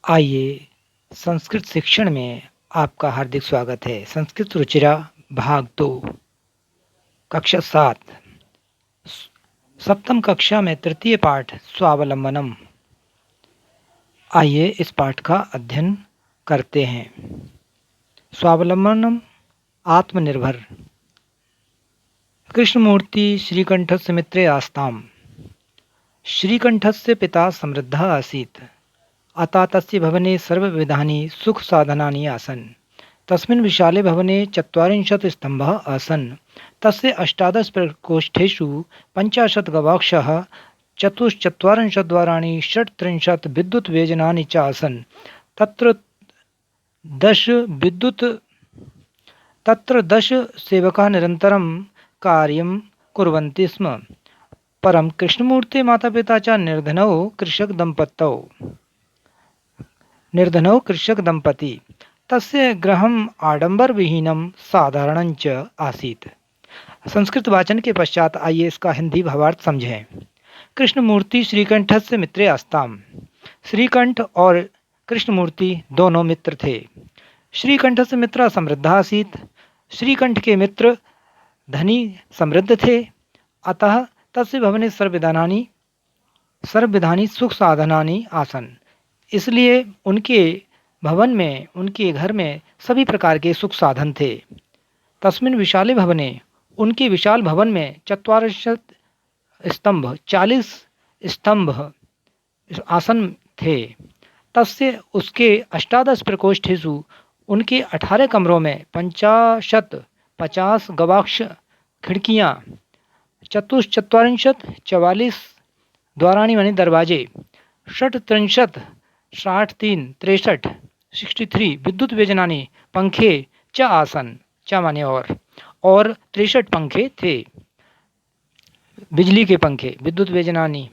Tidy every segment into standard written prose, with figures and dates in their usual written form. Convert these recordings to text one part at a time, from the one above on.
आइए, संस्कृत शिक्षण में आपका हार्दिक स्वागत है। संस्कृत रुचिरा भाग 2 कक्षा 7 सप्तम कक्षा में तृतीय पाठ स्वावलंबनम। आइए इस पाठ का अध्ययन करते हैं। स्वावलंबनम आत्मनिर्भर। कृष्णमूर्ति श्रीकंठस्य मित्रे आस्ताम्। श्रीकंठस्य पिता समृद्धः आसीत्। अतः तस्य भवने सर्वविधानि सुखसाधनानि आसन्। तस्मिन् विशाले भवने 40 स्तम्भाः आसन्। तस्य 18 प्रकोष्ठेषु 50 गवाक्षाः, 44 द्वाराणि, 36 विद्युद्व्यजनानि च आसन्। तत्र 10 सेवकाः निरन्तरं कार्यं कुर्वन्ति स्म। परं कृष्णमूर्तेः मातापिता च निर्धनौ कृषकदम्पती। तस्य गृहम् आडंबरविहीनं साधारणं च आसीत्। संस्कृत वाचन के पश्चात आइए इसका हिंदी भावार्थ समझें। कृष्णमूर्ति श्रीकंठस्य मित्रे आस्ताम्। श्रीकंठ और कृष्णमूर्ति दोनों मित्र थे। श्रीकंठस्य मित्र समृद्ध आसीत्। श्रीकंठ के मित्र धनी समृद्ध थे। अतः तस्य भवने सर्वविधानि सुख साधनानि आसन्। इसलिए उनके भवन में, उनके घर में सभी प्रकार के सुख साधन थे। तस्मिन् विशाले भवने, उनके विशाल भवन में 40 स्तंभ आसन थे। तस्य उसके 18 प्रकोष्ठेषु, उनके 18 कमरों में 50 गवाक्ष खिड़कियाँ, 44 द्वाराणि माने दरवाजे, 63 63 विद्युत व्यजनानि पंखे च आसन, च माने और 63 पंखे थे, बिजली के पंखे, विद्युत व्यजनानि।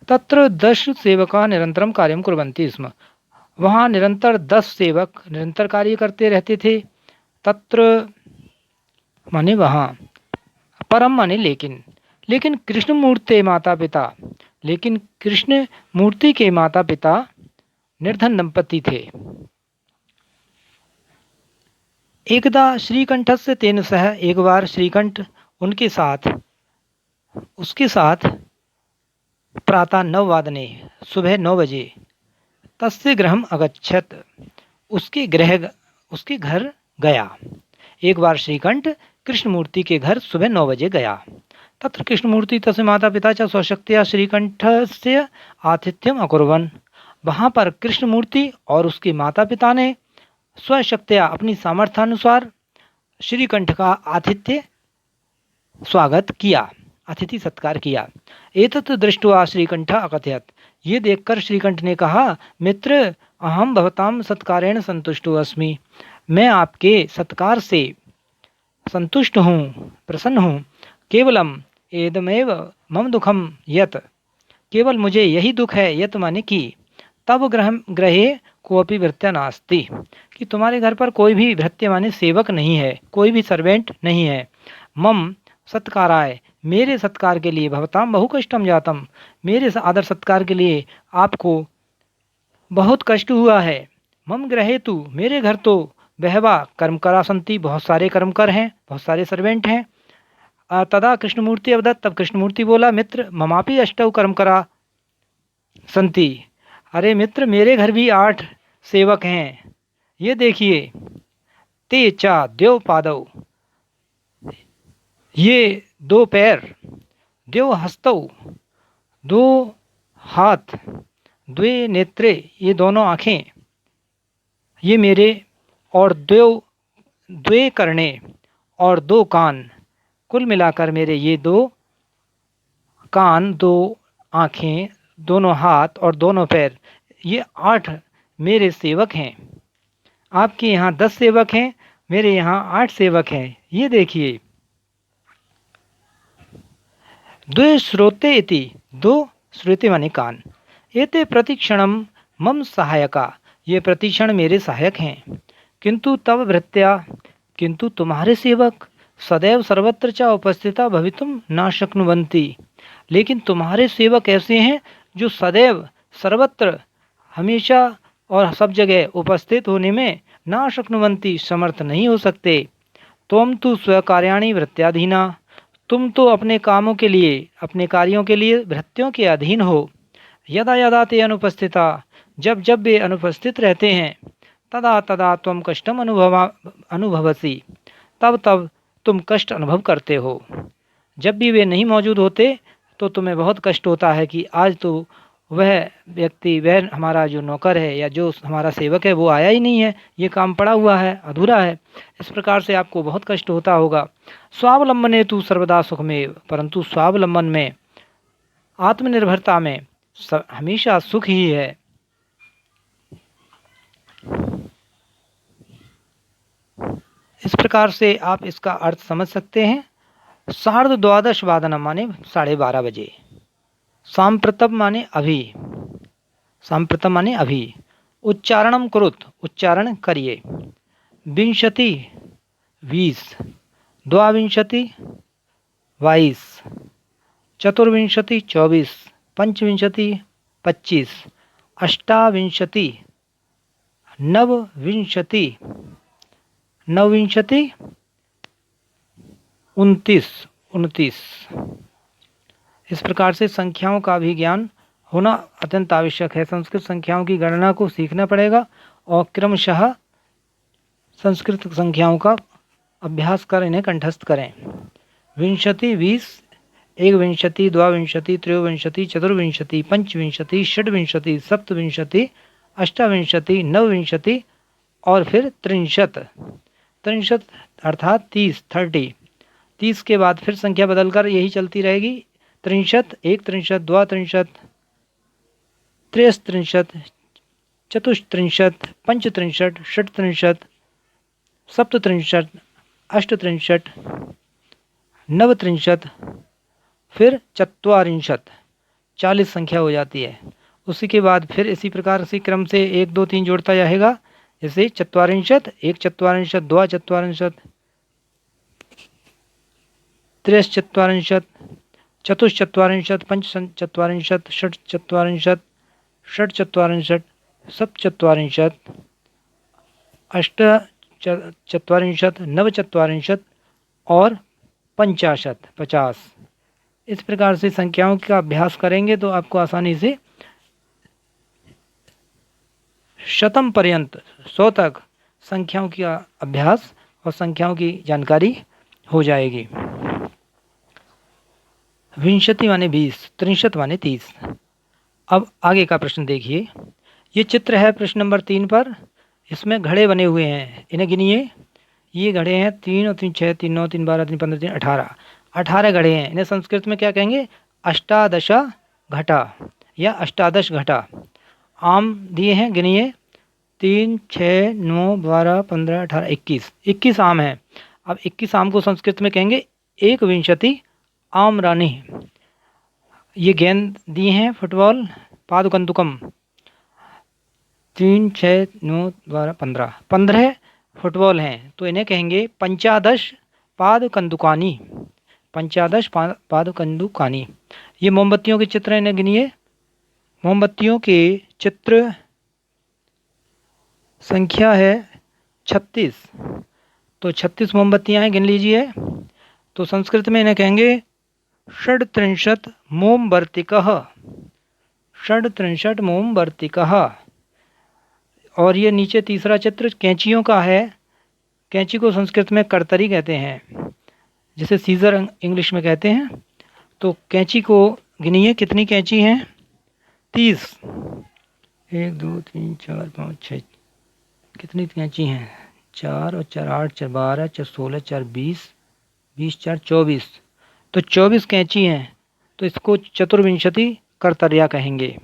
तत्र 10 सेवकाः निरंतरम कार्यं कुर्वन्ति स्म। वहाँ निरंतर 10 सेवक निरंतर कार्य करते रहते थे। तत्र माने वहाँ, परम माने लेकिन कृष्णमूर्ति के माता पिता निर्धन दंपति थे। एकदा श्रीकंठस्य तेन सह, एक बार श्रीकंठ उसके साथ प्रातः 9 वादने, सुबह 9 बजे, तस्य गृहम् अगच्छत्, उसके घर गया। एक बार श्रीकंठ कृष्णमूर्ति के घर सुबह 9 बजे गया। तत्र कृष्णमूर्ति तस्य माता पिता च स्वशक्त्या श्रीकंठस्य आतिथ्यम् अकुर्वन्। वहाँ पर कृष्णमूर्ति और उसके माता पिता ने स्वशक्त्या, अपनी सामर्थ्यानुसार श्रीकंठ का आतिथ्य स्वागत किया, अतिथि सत्कार किया। एतत् दृष्ट्वा श्रीकंठः अकथयत्। ये देखकर श्रीकंठ ने कहा, मित्र, अहम भवतां सत्कारेण संतुष्टो अस्मि। मैं आपके सत्कार से संतुष्ट हूँ, प्रसन्न हूँ। केवलम एदमेव मम दुखम यत्, केवल मुझे यही दुख है, यत् माने कि, तब गृहे कोऽपि भृत्य नास्ति, कि तुम्हारे घर पर कोई भी भृत्य माने सेवक नहीं है, कोई भी सर्वेंट नहीं है। मम सत्काराय, मेरे सत्कार के लिए, भवताम बहु कष्टम जातम, मेरे आदर सत्कार के लिए आपको बहुत कष्ट हुआ है। मम गृहे तु, मेरे घर तो बहवा कर्मकरा सन्ति, बहुत सारे कर्मकर हैं, बहुत सारे सर्वेंट हैं। तदा कृष्णमूर्ति अवदत्, तब कृष्णमूर्ति बोला, मित्र, ममापि 8 कर्मकरा सन्ति। अरे मित्र, मेरे घर भी 8 सेवक हैं। ये देखिए, ते चा द्यौ पादौ, ये 2 पैर, द्यौ हस्तौ, 2 हाथ, द्वे नेत्रे, ये दोनों आँखें, ये मेरे, और द्वे कर्णे, और 2 कान, कुल मिलाकर मेरे ये 2 कान, 2 आँखें, दोनों हाथ और दोनों पैर, ये 8 मेरे सेवक हैं। आपके यहाँ 10 सेवक हैं, मेरे यहाँ 8 सेवक हैं। ये देखिए, द्वे श्रोते इति, 2 श्रुति माने कान, एते प्रतिक्षणम मम सहायका, ये प्रतिक्षण मेरे सहायक हैं। किंतु तव भृत्या, किंतु तुम्हारे सेवक, सदैव सर्वत्र च उपस्थिता भवितुम न शक्नुवन्ति, लेकिन तुम्हारे सेवक ऐसे हैं जो सदैव सर्वत्र हमेशा और सब जगह उपस्थित होने में ना शक्नुवंती समर्थ नहीं हो सकते। त्वम तु स्वकार्याणि वृत्त्याधीना, तुम तो अपने कामों के लिए, अपने कार्यों के लिए भृत्यों के अधीन हो। यदा यदा ते अनुपस्थिता, जब जब वे अनुपस्थित रहते हैं, तदा तदा त्वम कष्टम अनुभवसी, तब तब तुम कष्ट अनुभव करते हो। जब भी वे नहीं मौजूद होते तो तुम्हें बहुत कष्ट होता है कि आज तो वह व्यक्ति, वह हमारा जो नौकर है या जो हमारा सेवक है वो आया ही नहीं है, ये काम पड़ा हुआ है, अधूरा है। इस प्रकार से आपको बहुत कष्ट होता होगा। स्वावलंबने तु सर्वदा सुखमेव, परंतु स्वावलंबन में, आत्मनिर्भरता में हमेशा सुख ही है। इस प्रकार से आप इसका अर्थ समझ सकते हैं। 12:30 माने 12:30 सांप्रतम माने अभी, सांप्रतम माने अभी। उच्चारणम कुरुत, उच्चारण करिए। विंशति 20, द्वाविंशति 22, चतुर्विंशति 24, पंचविंशति 25, अष्टाविंशति, नवविंशति, नवविंशति 29। इस प्रकार से संख्याओं का भी ज्ञान होना अत्यंत आवश्यक है। संस्कृत संख्याओं की गणना को सीखना पड़ेगा और क्रमशः संस्कृत संख्याओं का अभ्यास कर इन्हें कंठस्थ करें। विंशति 20, एकविंशति, द्वाविंशति, त्रयोविंशति, चतुर्विंशति, पंचविंशति, षड्विंशति, सप्तविंशति, अष्टाविंशति, नवविंशति और फिर 63 अर्थात 30। 30 के बाद फिर संख्या बदलकर यही चलती रहेगी। 63, 31, 32, 33, 34, 35, 36, 37, 38, 39, फिर 40 संख्या हो जाती है। उसी के बाद फिर इसी प्रकार से क्रम से 1 2 3 जोड़ता जाएगा। जैसे 40, 1 40, 2 40, 3 40, 4 40, 5 40, 6 40, 7 40, 8 40, 9 40 और 50। इस प्रकार से संख्याओं का अभ्यास करेंगे तो आपको आसानी से शतम पर्यंत, 100 तक संख्याओं का अभ्यास और संख्याओं की जानकारी हो जाएगी। विंशति माने 20, 63 माने 30। अब आगे का प्रश्न देखिए। ये चित्र है प्रश्न नंबर 3 पर। इसमें घड़े बने हुए हैं, इन्हें गिनिए। ये घड़े हैं 3 और 3 6, 3 9, 3 12, 3 15, 3 18 घड़े हैं। इन्हें संस्कृत में क्या कहेंगे? अष्टादश घटा या अष्टादश घटा। आम दिए हैं, गिनिए। 3 6 9 12 15 18 21 आम हैं। अब 21 आम को संस्कृत में कहेंगे एक विंशति आम्रानि। ये गेंद दिए हैं फुटबॉल, पादुकंदुकम। 3 6 9 12 15 फुटबॉल हैं, तो इन्हें कहेंगे पंचादश पादकंदुकानी। पंचादश पादकंदुकानी। ये मोमबत्तियों के चित्र हैं, इन्हें गिनिए। मोमबत्तियों के चित्र संख्या है 36, तो 36 मोमबत्तियां हैं, गिन लीजिए। तो संस्कृत में इन्हें कहेंगे षड्त्रिंशत् मोमवर्तिकः। षड्त्रिंशत् मोमवर्तिकः। और ये नीचे तीसरा चित्र कैंचियों का है। कैंची को संस्कृत में कर्तरी कहते हैं, जिसे सीजर इंग्लिश में कहते हैं। तो कैंची को गिनिए, कितनी कैंची हैं? 30। 1 2 3 4 5 6। कितनी कैंची हैं? 4 और 4 8, 4 12, 4 16, 4 20, 20 4 24। तो 24 कैंची हैं, तो इसको चतुर्विंशति कर्तर्या कहेंगे।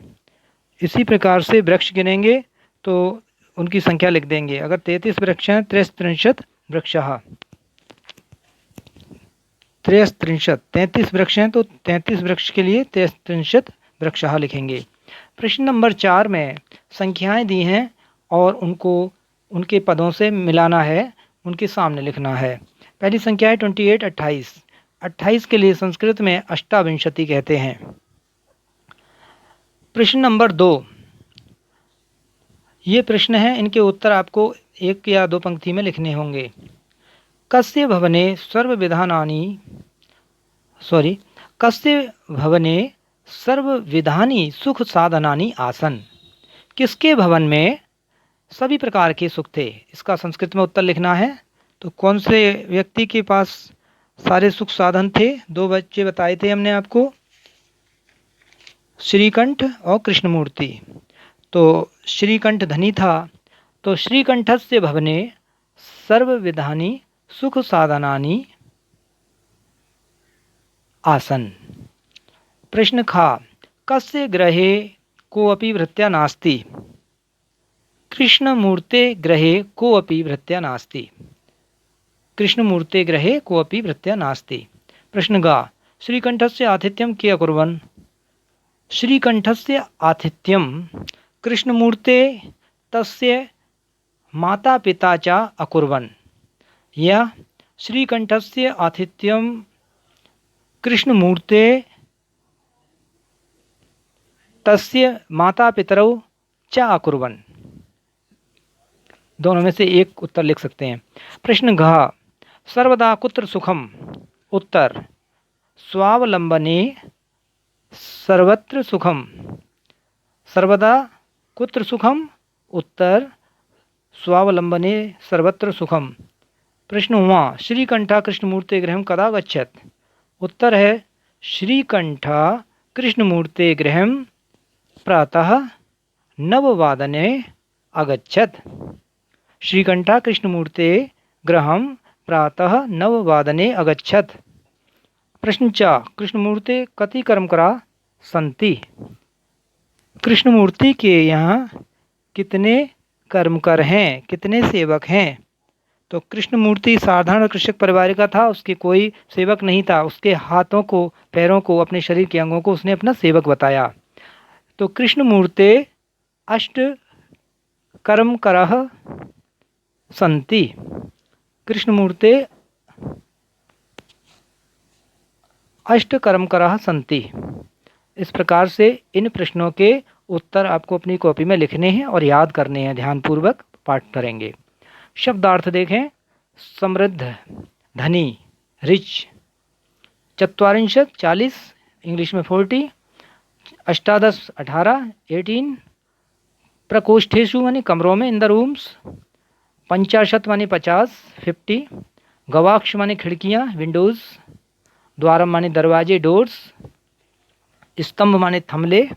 इसी प्रकार से वृक्ष गिनेंगे तो उनकी संख्या लिख देंगे। अगर 33 वृक्ष हैं, 33 वृक्षः। 33 वृक्ष हैं तो 33 वृक्ष के लिए 33 वृक्षः लिखेंगे। प्रश्न नंबर 4 में संख्याएं दी हैं और उनको उनके पदों से मिलाना है, उनके सामने लिखना है। पहली संख्या है 28, 28। 28 के लिए संस्कृत में अष्टाविंशति कहते हैं। प्रश्न नंबर 2, ये प्रश्न हैं, इनके उत्तर आपको एक या दो पंक्ति में लिखने होंगे। कस्य भवने सर्वविधानानि सॉरी कस्य भवने सर्वविधानि सुख साधनानि आसन। किसके भवन में सभी प्रकार के सुख थे? इसका संस्कृत में उत्तर लिखना है। तो कौन से व्यक्ति के पास सारे सुख साधन थे? दो बच्चे बताए थे हमने आपको, श्रीकंठ और कृष्णमूर्ति। तो श्रीकंठ धनी था, तो श्रीकंठस्य भवने सर्वविधानि सुख साधनानि आसन। प्रश्न खा, कस्य गृहे कोऽपि भृत्या नास्ति। कृष्णमूर्ते गृहे कोऽपि भृत्या नास्ति। कृष्णमूर्ते गृहे कोऽपि भृत्या नास्ति। प्रश्न गा, श्रीकंठस्य आतिथ्यं के अकुर्वन्। श्रीकंठस्य आतिथ्यं कृष्णमूर्ते तस्य माता पिता च अकुर्वन्। या श्रीकंठस्य आतिथ्यं कृष्णमूर्ते तस्य माता पितरौ च अकुर्वन्। दोनों में से एक उत्तर लिख सकते हैं। प्रश्न घ, सर्वदा कुत्र सुखम। उत्तर, स्वावलंबने सर्वत्र सुखम। सर्वदा कुत्र सुखम। उत्तर, स्वावलंबने सर्वत्र सुखम। प्रश्न हुआ, श्रीकंठ कृष्णमूर्ते गृहं कदा गच्छत्। उत्तर है, श्रीकंठ कृष्णमूर्ते गृहं प्रातः 9 अगच्छत्। श्रीकंठ कृष्णमूर्ते गृहं प्रातः 9 अगच्छत्। प्रश्न च, कृष्णमूर्ते कति कर्मकरा सन्ति। कृष्णमूर्ति के यहाँ कितने कर्मकर हैं, कितने सेवक हैं। तो कृष्णमूर्ति साधारण कृषक परिवार का था, उसके कोई सेवक नहीं था। उसके हाथों को, पैरों को, अपने शरीर के अंगों को उसने अपना सेवक बताया। तो कृष्णमूर्ते अष्ट कर्मकरः सन्ति। कृष्णमूर्ते अष्ट कर्मकरः सन्ति। इस प्रकार से इन प्रश्नों के उत्तर आपको अपनी कॉपी में लिखने हैं और याद करने हैं। ध्यानपूर्वक पाठ करेंगे। शब्दार्थ देखें। समृद्ध, धनी, रिच। 44 40, इंग्लिश में 40। 18 18 प्रकोष्ठेषु माने कमरों में, इन द रूम्स। 50 माने 50 50। गवाक्ष माने खिड़कियाँ, विंडोज़। द्वारम माने दरवाजे, डोर्स। स्तंभ माने थमले,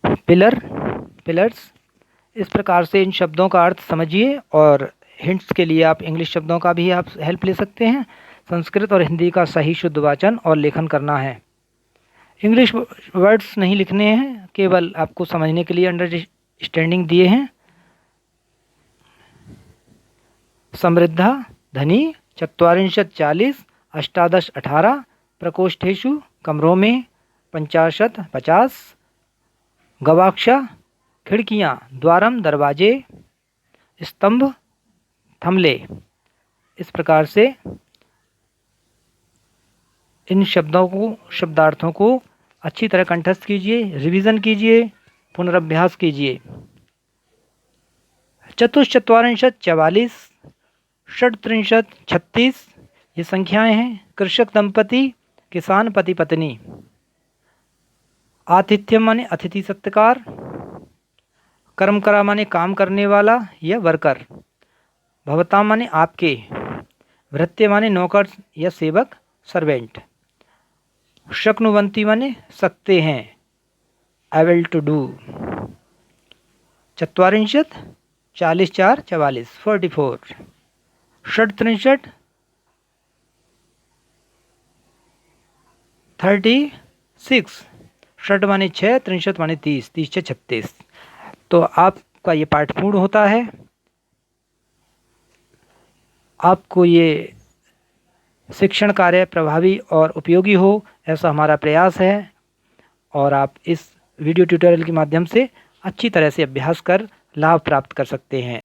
पिलर्स। इस प्रकार से इन शब्दों का अर्थ समझिए और हिंट्स के लिए आप इंग्लिश शब्दों का भी आप हेल्प ले सकते हैं। संस्कृत और हिंदी का सही शुद्ध वाचन और लेखन करना है। इंग्लिश वर्ड्स नहीं लिखने हैं, केवल आपको समझने के लिए अंडरस्टैंडिंग दिए हैं। समृद्धा, धनी। 44 40, 18 18। प्रकोष्ठेषु, कमरों में। 50 50। गवाक्षा, खिड़कियाँ। द्वारम, दरवाजे। स्तंभ, थमले। इस प्रकार से इन शब्दार्थों को अच्छी तरह कंठस्थ कीजिए, रिवीजन कीजिए, पुनरअभ्यास कीजिए। 44 44, 37 36 ये संख्याएं हैं। कृषक दंपति, किसान पति पत्नी। आतिथ्य माने अतिथि सत्कार। कर्मकरा माने काम करने वाला या वर्कर। भवता माने आपके। भृत्य माने नौकर या सेवक, सर्वेंट। शक्नुवंती माने सकते हैं, एबल टू डू। 44 40 4 44 44। 37 36। 60 माने 6, 63 माने 30, 30 6 36। तो आपका ये पाठ पूर्ण होता है। आपको ये शिक्षण कार्य प्रभावी और उपयोगी हो, ऐसा हमारा प्रयास है। और आप इस वीडियो ट्यूटोरियल के माध्यम से अच्छी तरह से अभ्यास कर लाभ प्राप्त कर सकते हैं।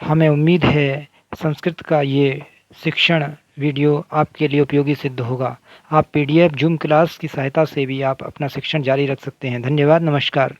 हमें उम्मीद है संस्कृत का ये शिक्षण वीडियो आपके लिए उपयोगी सिद्ध होगा। आप PDF जूम क्लास की सहायता से भी आप अपना शिक्षण जारी रख सकते हैं। धन्यवाद, नमस्कार।